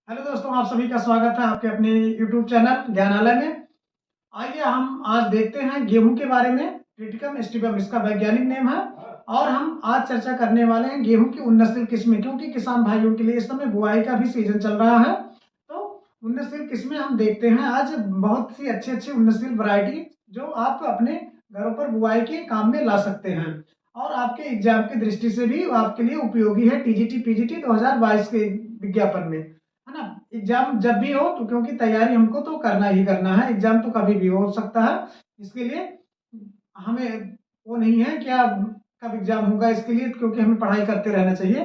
Hello दोस्तों, आप सभी का स्वागत है आपके अपने यूट्यूब चैनल ज्ञानालय में। आइए हम आज देखते हैं गेहूं के बारे में। ट्रिटिकम स्टिबम इसका वैज्ञानिक नेम है। और हम आज चर्चा करने वाले हैं गेहूं की उन्नतशील किस्में, क्योंकि किसान भाइयों के लिए इस समय बुआई का भी सीजन चल रहा है। तो उन्नतशील किस्में हम देखते हैं आज, बहुत सी अच्छी अच्छी उन्नतशील वैरायटी जो आप अपने घरों पर बुआई के काम में ला सकते हैं और आपके एग्जाम की दृष्टि से भी आपके लिए उपयोगी है। टीजीटी पीजीटी 2022 के विज्ञापन में, है ना। एग्जाम जब भी हो तो, क्योंकि तैयारी हमको तो करना ही करना है, एग्जाम तो कभी भी हो सकता है। इसके लिए हमें वो नहीं है क्या कब एग्जाम होगा, इसके लिए क्योंकि हमें पढ़ाई करते रहना चाहिए।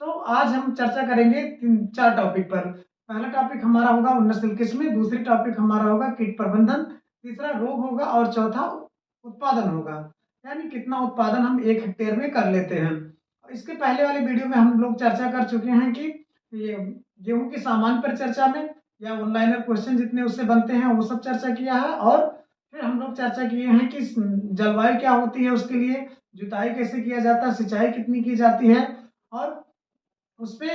तो आज हम चर्चा करेंगे तीन चार टॉपिक पर। पहला टॉपिक हमारा होगा उन्नतशील किस्में, दूसरी टॉपिक हमारा होगा कीट प्रबंधन, तीसरा रोग होगा और चौथा उत्पादन होगा, यानी कितना उत्पादन हम 1 हेक्टेयर में कर लेते हैं। इसके पहले वाले वीडियो में हम लोग चर्चा कर चुके हैं कि ये गेहूं के सामान पर चर्चा में या ऑनलाइनर क्वेश्चन जितने उससे बनते हैं वो सब चर्चा किया है। और फिर हम लोग चर्चा किए हैं कि जलवायु क्या होती है, उसके लिए जुताई कैसे किया जाता है, सिंचाई कितनी की जाती है, और उस पे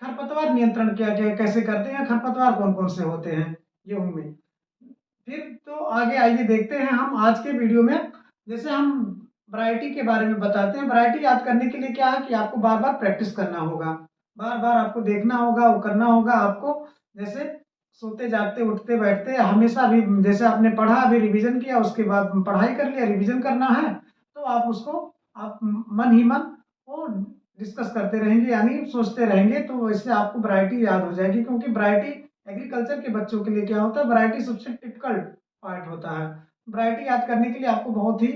खरपतवार नियंत्रण क्या क्या कैसे करते हैं, खरपतवार कौन कौन से होते हैं गेहूं में। फिर तो आगे आइए देखते हैं हम आज के वीडियो में। जैसे हम वैरायटी के बारे में बताते हैं। वैरायटी याद करने के लिए क्या है कि आपको बार बार प्रैक्टिस करना होगा, बार बार आपको देखना होगा, वो करना होगा आपको। जैसे सोते जागते उठते बैठते हमेशा भी जैसे आपने पढ़ा, अभी रिवीजन किया, उसके बाद पढ़ाई कर लिया, रिवीजन करना है, तो आप उसको आप मन ही मन वो डिस्कस करते रहेंगे, यानी सोचते रहेंगे, तो इससे आपको वैरायटी याद हो जाएगी। क्योंकि वैरायटी एग्रीकल्चर के बच्चों के लिए क्या होता है, वैरायटी सबसे टिपिकल पार्ट होता है। वैरायटी याद करने के लिए आपको बहुत ही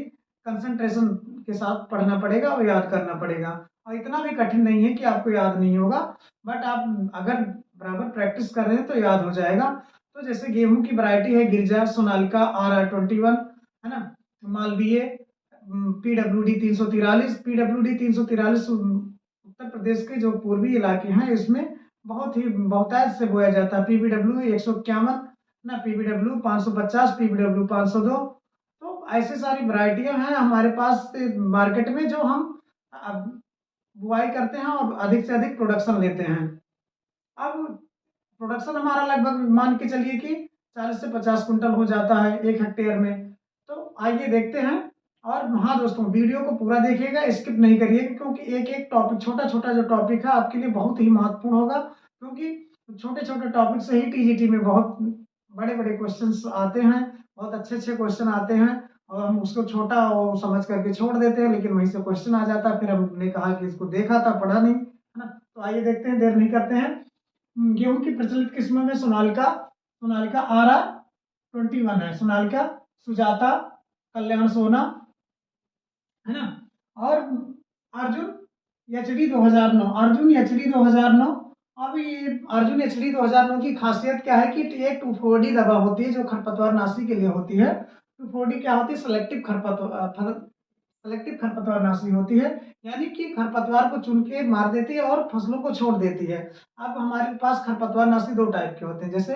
कंसंट्रेशन के साथ पढ़ना पड़ेगा और याद करना पड़ेगा। और इतना भी कठिन नहीं है कि आपको याद नहीं होगा, बट आप अगर बराबर प्रैक्टिस कर रहे हैं तो याद हो जाएगा। तो जैसे गेहूं की वैरायटी है गिरजा, सोनालिका, RR 21, है ना, मालवीय, PWD 343। उत्तर प्रदेश के जो पूर्वी इलाके हैं इसमें बहुत ही बहुतायत से बोया जाता है। PBW 151 ना, PBW 550, PBW 502। तो ऐसे सारी वैरायटियां हैं हमारे पास मार्केट में, जो हम बुआई करते हैं और अधिक से अधिक प्रोडक्शन लेते हैं। अब प्रोडक्शन हमारा लगभग मान के चलिए कि 40 से 50 कुंटल हो जाता है 1 हेक्टेयर में। तो आइए देखते हैं। और हाँ दोस्तों, वीडियो को पूरा देखिएगा, स्किप नहीं करिएगा, क्योंकि एक एक टॉपिक, छोटा छोटा जो टॉपिक है आपके लिए बहुत ही महत्वपूर्ण होगा। क्योंकि छोटे छोटे टॉपिक से ही टीजीटी में बहुत बड़े बड़े क्वेश्चंस आते हैं, बहुत अच्छे अच्छे क्वेश्चन आते हैं। और हम उसको छोटा वो समझ करके छोड़ देते हैं, लेकिन वहीं से क्वेश्चन आ जाता है, फिर हमने कहा कि इसको देखा था पढ़ा नहीं, है ना। तो आइए देखते हैं, देर नहीं करते हैं। गेहूं की प्रचलित किस्मों में सोनालिका, सोनालिका RR 21 है, सोनालिका, सुजाता, कल्याण सोना, है ना। और अर्जुन एचडी 2009। अब ये अर्जुन एचडी 2009 की खासियत क्या है कि एक 2,4-D दवा होती है जो खरपतवार नाशी के लिए होती है। 2,4-D क्या होती है, सेलेक्टिव खरपतवार नाशी होती है, यानी कि खरपतवार को चुन के मार देती है और फसलों को छोड़ देती है। अब हमारे पास खरपतवार नाशी दो टाइप के होते हैं, जैसे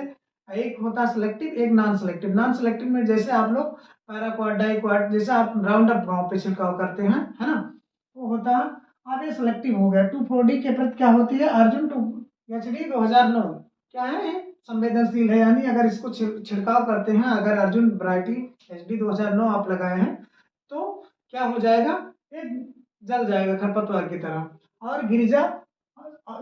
एक होता है सिलेक्टिव, एक नॉन सेलेक्टिव। नॉन सेलेक्टिव में जैसे आप लोग पैराक्वाट, डाइक्वाट, जैसे आप राउंड अप गाँव पे छिड़काव करते हैं, है ना, वो होता है। अब ये सिलेक्टिव हो गया। 2,4-D के प्रति क्या होती है, अर्जुन 2 HD 2009 क्या है, संवेदनशील है, यानी अगर इसको छिड़काव करते हैं, अगर अर्जुन वैरायटी HD 2009 आप लगाए हैं तो क्या हो जाएगा, ये जल जाएगा खरपतवार की तरह। और गिरजा,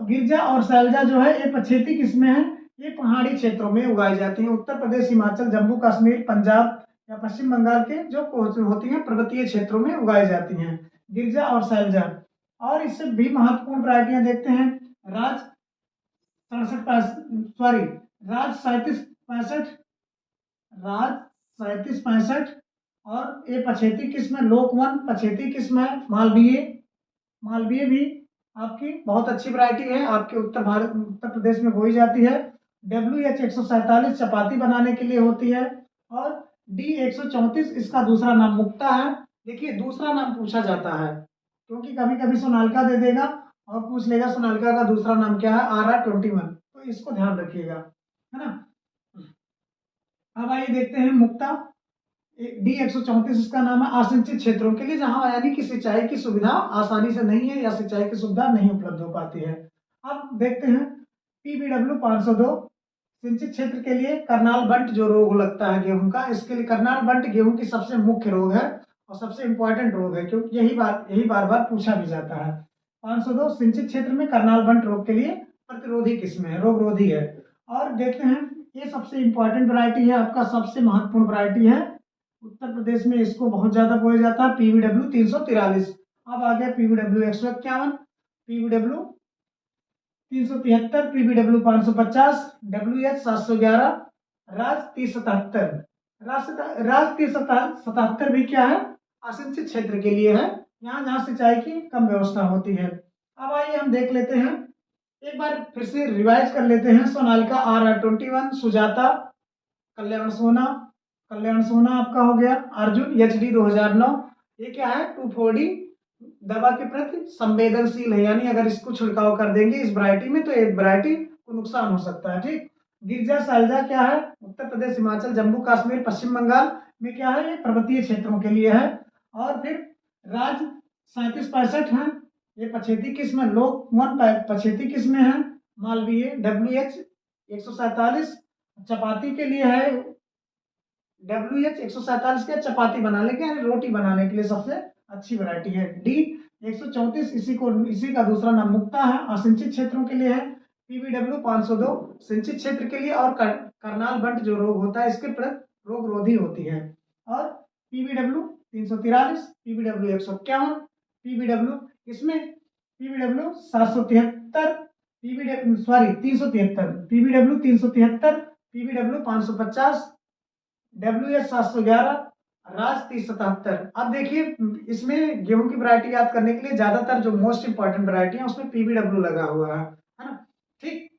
गिरजा और सैलजा जो है ये पछेती किस्में हैं। ये पहाड़ी क्षेत्रों में उगाई जाती हैं, उत्तर प्रदेश, हिमाचल, जम्मू कश्मीर, पंजाब या पश्चिम बंगाल के जो होती हैं पर्वतीय क्षेत्रों में उगाई जाती हैं, गिरजा और सैलजा। और इससे भी महत्वपूर्ण वैरायटियां देखते हैं। राज 67, राज 3765, राज 3765। और ये पछेती किस्म है, लोक 1 पछेती किस्म है। मालवीय, मालवीय भी आपकी बहुत अच्छी वैरायटी है, आपके उत्तर प्रदेश में बोई जाती है। WH 147 चपाती बनाने के लिए होती है। और D 134 इसका दूसरा नाम मुक्ता है। देखिए दूसरा नाम पूछा जाता है, क्योंकि कभी कभी सोनालिका दे देगा और पूछ लेगा सोनालिका का दूसरा नाम क्या है, RR 21, तो इसको ध्यान रखिएगा, है ना। अब आइए देखते हैं मुक्ता। D 134 इसका नाम है, आसिंचित क्षेत्रों के लिए, जहां यानी कि सिंचाई की सुविधा आसानी से नहीं है या सिंचाई की सुविधा नहीं उपलब्ध हो पाती है। अब देखते हैं PBW 502 सिंचित क्षेत्र के लिए करनाल बंट जो रोग लगता है गेहूं का, इसके लिए करनाल बंट गेहूं की सबसे मुख्य रोग है और सबसे इंपॉर्टेंट रोग है, क्योंकि यही बार बार पूछा भी जाता है। 502 सिंचित क्षेत्र में करनाल बंट रोग के लिए प्रतिरोधी किस्म है, रोगरोधी है। और देखते हैं, ये सबसे इंपॉर्टेंट वैरायटी है, आपका सबसे महत्वपूर्ण वैरायटी है। उत्तर प्रदेश में इसको बहुत ज्यादा बोया जाता है। PBW 343। अब आ गया PBW 151, PBW 373, PBW 550, WH 711, राज 377। राज 377 भी क्या है, असिंचित क्षेत्र के लिए है, यहाँ जहाँ सिंचाई की कम व्यवस्था होती है। अब आइए हम देख लेते हैं, एक बार फिर से रिवाइज कर लेते हैं। सोनालिका RR21, सुजाता, कल्याण सोना आपका हो गया, अर्जुन HD 2009। ये क्या है, 2,4-D दवा के प्रति संवेदनशील है, यानी अगर इसको छिड़काव कर देंगे इस वैरायटी में तो एक वैरायटी को नुकसान हो सकता है। ठीक, गिरजा सालजा क्या है, उत्तर प्रदेश, हिमाचल, जम्मू कश्मीर, पश्चिम बंगाल में क्या है, ये पर्वतीय क्षेत्रों के लिए है। और फिर राज 3765 है, ये पछेती किस्म, लोक 1 पछेती किस्म है। मालवीय WH 147 चपाती के लिए है, WH 147 के चपाती बनाने के, यानी रोटी बनाने के लिए सबसे अच्छी वैरायटी है। D 134 इसी का दूसरा नाम मुक्ता है, असिंचित क्षेत्रों के लिए है। PBW 502 सिंचित क्षेत्र के लिए, और करनाल बंट जो रोग होता है इसके प्रति रोगरोधी होती है। और PBW 343, PBW 151, PBW इसमें PBW 773, PBW 373, PBW 550, WH 711, राज 377। अब देखिए, इसमें गेहूं की वैरायटी याद करने के लिए ज्यादातर जो मोस्ट इंपॉर्टेंट वैरायटी है उसमें PBW लगा हुआ है ना। ठीक,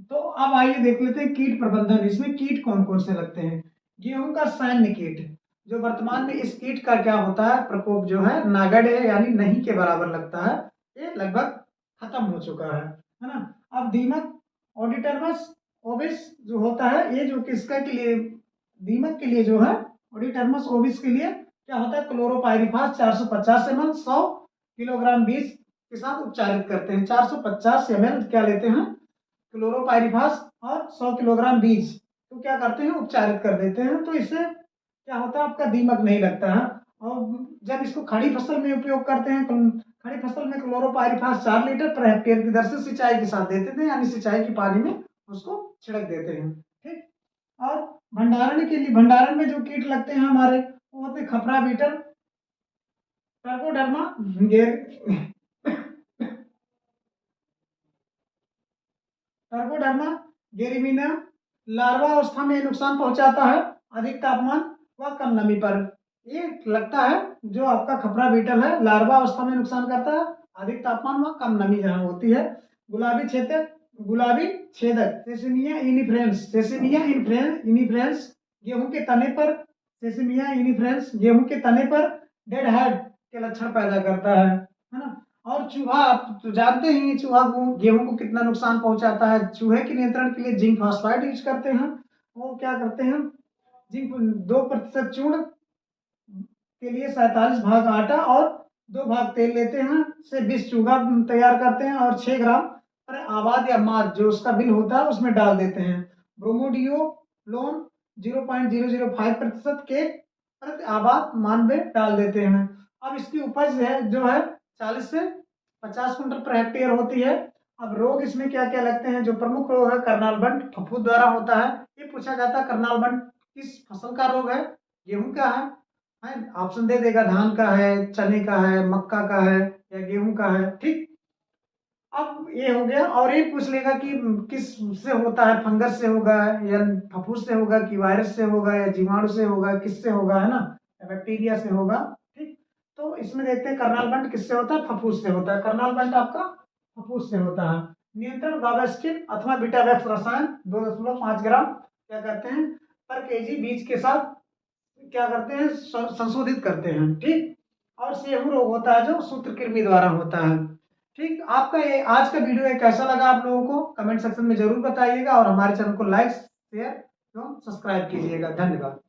तो अब आइए देख लेते हैं कीट प्रबंधन। इसमें कीट कौन कौन से लगते हैं। गेहूं का सैन्य कीट, जो वर्तमान में इस कीट का क्या होता है, प्रकोप जो है नागड़ है, यानी नहीं के बराबर लगता है, ये लगभग खत्म हो चुका है ना। अब दीमक ऑडिटरमस ओबिस जो होता है, ये जो किसका के लिए, दीमक के लिए जो है, ऑडिटरमस ओबिस के लिए क्या होता है, क्लोरोपाइरिफास 450 ml 100 किलोग्राम बीज के साथ उपचारित करते हैं। 450 ml क्या लेते हैं, क्लोरोपाइरिफास और 100 किलोग्राम बीज, तो क्या करते हैं, उपचारित कर देते हैं। तो इससे क्या होता है, आपका दीमक नहीं लगता है। और जब इसको खड़ी फसल में उपयोग करते हैं, खड़ी फसल में क्लोरोपाइरिफास 4 लीटर पर हेक्टेयर की दर से सिंचाई के साथ देते थे, यानी सिंचाई के पानी में उसको छिड़क देते हैं। ठीक, और भंडारण के लिए, भंडारण में जो कीट लगते हैं हमारे, वो होते हैं खपरा बीटल, ट्राइकोडर्मा ट्राइकोडर्मा गेरिमिना, लार्वा अवस्था में नुकसान पहुंचाता है अधिक तापमान व कम नमी पर। ये लगता है जो आपका खपरा बीटल है, लार्वा अवस्था में नुकसान करता है अधिक तापमान व कम नमी जहां होती है। गुलाबी छेदक सेसिमिया इनिफ्रेंस गेहूं के तने पर, गेहूं के तने पर डेड हेड के लक्षण पैदा करता है ना। और चूहा, आप तो जानते ही चूहा गेहूं को कितना नुकसान पहुंचाता है। चूहे के नियंत्रण के लिए जिंक फॉस्फाइड यूज करते हैं। वो क्या करते हैं, जिंक 2% चूर्ण के लिए 47 भाग आटा और 2 भाग तेल लेते हैं, से 20 चूहा तैयार करते हैं और 6 ग्राम पर आबाद या माद जो उसका बिल होता है उसमें डाल देते हैं। ब्रोमोडियो लोन 0.005% के प्रति आबाद मान में डाल देते हैं। अब इसकी उपज है जो है 40 से 50 कुंटल पर हेक्टेयर होती है। अब रोग इसमें क्या क्या लगते हैं, जो प्रमुख रोग है, करनाल बंट फफूंद द्वारा होता है। ये पूछा जाता है करनाल बंट किस फसल का रोग है, गेहूं का है, ऑप्शन दे देगा, धान का है, चने का है, मक्का का है या गेहूं का है। ठीक, अब ये हो गया। और ये पूछ लेगा कि किस से होता है, फंगस से होगा या फफूंद से होगा कि वायरस से होगा या जीवाणु से होगा, किससे होगा, है ना, या बैक्टीरिया से होगा। ठीक, तो इसमें देखते हैं करनाल बंट किससे होता है, फफूंद से होता है। करनाल बंट आपका फफूंद से होता है। नियंत्रण गाबास्टिन अथवा बीटावैक्स रसायन 2.5 ग्राम क्या करते हैं पर केजी बीज के साथ क्या करते हैं, संशोधित करते हैं। ठीक, और सेहू रोग होता है जो सूत्रकृमि द्वारा होता है। ठीक, आपका ये आज का वीडियो कैसा लगा आप लोगों को कमेंट सेक्शन में जरूर बताइएगा, और हमारे चैनल को लाइक शेयर एवं सब्सक्राइब कीजिएगा। धन्यवाद।